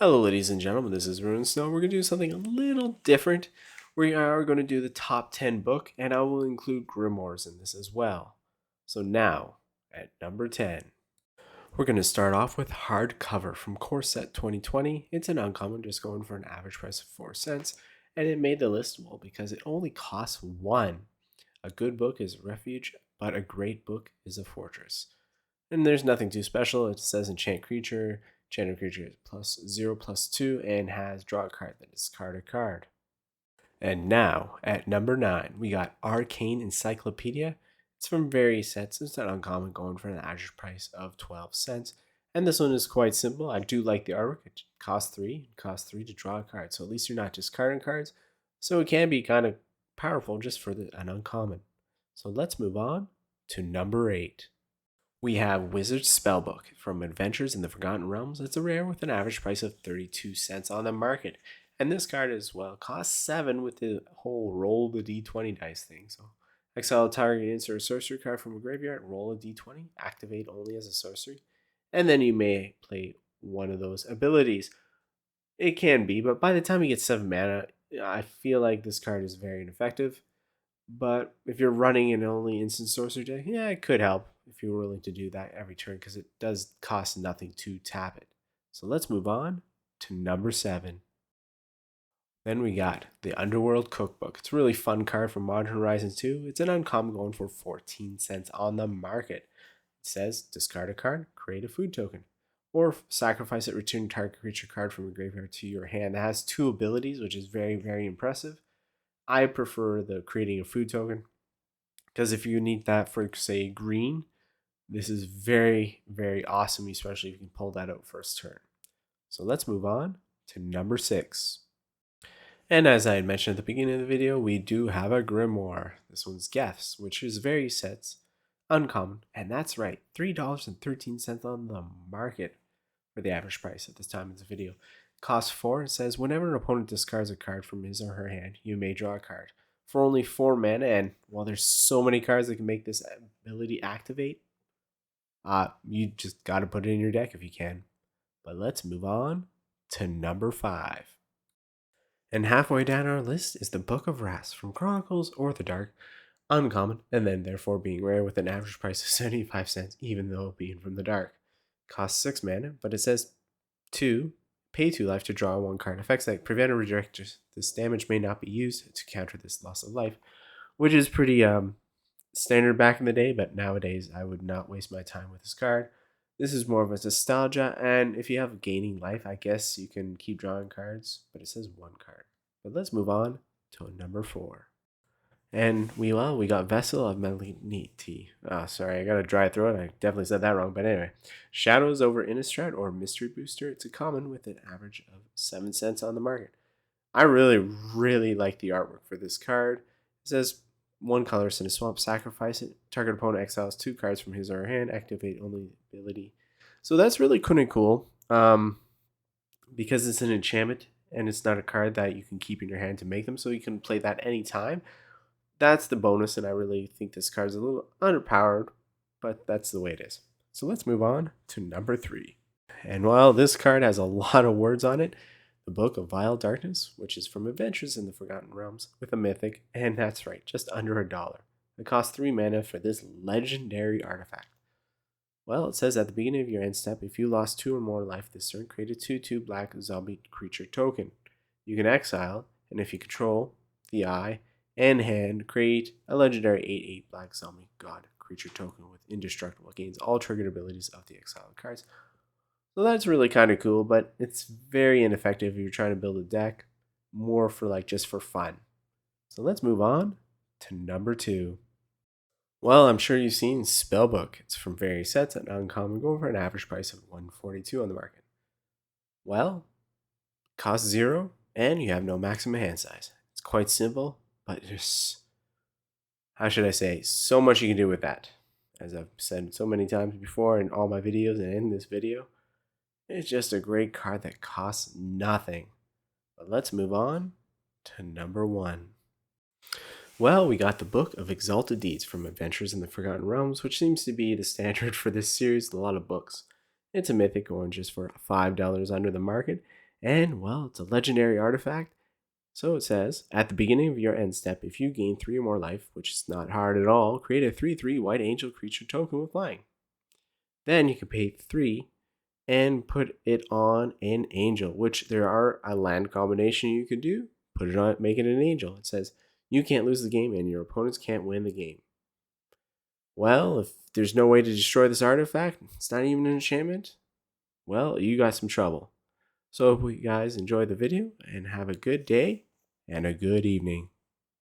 Hello, ladies and gentlemen. This is Ruin Snow. We're going to do something a little different. We are going to do the top 10 book, and I will include grimoires in this as well. So now, at number 10, we're going to start off with Hardcover from Corset 2020. It's an uncommon, just going for an average price of 4 cents, and it made the list well because it only costs 1. A good book is a refuge, but a great book is a fortress. And there's nothing too special. It says enchant creature. Enchanted creature is +0/+2 and has draw a card, then discard a card. And now, at number 9, we got Arcane Encyclopedia. It's from various sets. It's an uncommon, going for an average price of 12 cents. And this one is quite simple. I do like the artwork. It costs 3. It costs 3 to draw a card. So at least you're not discarding cards. So it can be kind of powerful just for an uncommon. So let's move on to number 8. We have Wizard's Spellbook from Adventures in the Forgotten Realms. It's a rare with an average price of 32 cents on the market. And this card as well costs 7 with the whole roll the d20 dice thing. So exile a target, insert a sorcery card from a graveyard, roll a d20, activate only as a sorcery. And then you may play one of those abilities. It can be, but by the time you get 7 mana, I feel like this card is very ineffective. But if you're running an only instant sorcery deck, yeah, it could help if you're willing to do that every turn because it does cost nothing to tap it. So let's move on to number 7. Then we got the Underworld Cookbook. It's a really fun card from Modern Horizons 2. It's an uncommon, going for 14 cents on the market. It says discard a card, create a food token, or sacrifice it, return target creature card from your graveyard to your hand. It has 2 abilities, which is very, very impressive. I prefer the creating a food token because if you need that for, say, green, this is very, very awesome, especially if you can pull that out first turn. So let's move on to number 6. And as I had mentioned at the beginning of the video, we do have a grimoire. This one's Geths, which is very sets, uncommon, and that's right, $3.13 on the market for the average price at this time of the video. Cost 4, it says whenever an opponent discards a card from his or her hand, you may draw a card. For only 4 mana, and while there's so many cards that can make this ability activate, you just gotta put it in your deck if you can. But let's move on to number 5. And halfway down our list is the Book of Wrath from Chronicles of the Dark, uncommon, and then therefore being rare with an average price of 75 cents, even though being from the dark. Costs 6 mana, but it says 2. Pay 2 life to draw 1 card. Effects that prevent or redirect this damage may not be used to counter this loss of life, which is pretty standard back in the day, but nowadays I would not waste my time with this card. This is more of a nostalgia, and if you have gaining life, I guess you can keep drawing cards, but it says 1 card. But let's move on to number 4. And we got Vessel of Malignity. Sorry, I got a dry throat. I definitely said that wrong. But anyway, Shadows over Innistrad or Mystery Booster. It's a common with an average of 7 cents on the market. I really, really like the artwork for this card. It says 1 colorless in a swamp, sacrifice it. Target opponent exiles 2 cards from his or her hand. Activate only ability. So that's really kind of cool. Because it's an enchantment and it's not a card that you can keep in your hand to make them, so you can play that anytime. That's the bonus, and I really think this card's a little underpowered, but that's the way it is. So let's move on to number 3. And while this card has a lot of words on it, the Book of Vile Darkness, which is from Adventures in the Forgotten Realms with a mythic, and that's right, just under $1. It costs 3 mana for this legendary artifact. Well, it says at the beginning of your end step, if you lost 2 or more life this turn, create a 2/2 black zombie creature token. You can exile, and if you control the eye and hand, create a legendary 8/8 black zombie god creature token with indestructible, gains all triggered abilities of the exiled cards. So that's really kind of cool, but it's very ineffective if you're trying to build a deck, more for just for fun. So let's move on to number 2. Well, I'm sure you've seen Spellbook. It's from various sets and uncommon, going for an average price of $142 on the market. Well, costs 0, and you have no maximum hand size. It's quite simple, but just, how should I say, so much you can do with that. As I've said so many times before in all my videos and in this video, it's just a great card that costs nothing. But let's move on to number 1. Well, we got the Book of Exalted Deeds from Adventures in the Forgotten Realms, which seems to be the standard for this series, a lot of books. It's a mythic going just for $5 under the market, And, well, it's a legendary artifact. So it says, at the beginning of your end step, if you gain 3 or more life, which is not hard at all, create a 3/3 white angel creature token with flying. Then you can pay 3 and put it on an angel, which there are a land combination you could do. Put it on, make it an angel. It says, you can't lose the game and your opponents can't win the game. Well, if there's no way to destroy this artifact, it's not even an enchantment, well, you got some trouble. So I hope you guys enjoyed the video and have a good day and a good evening.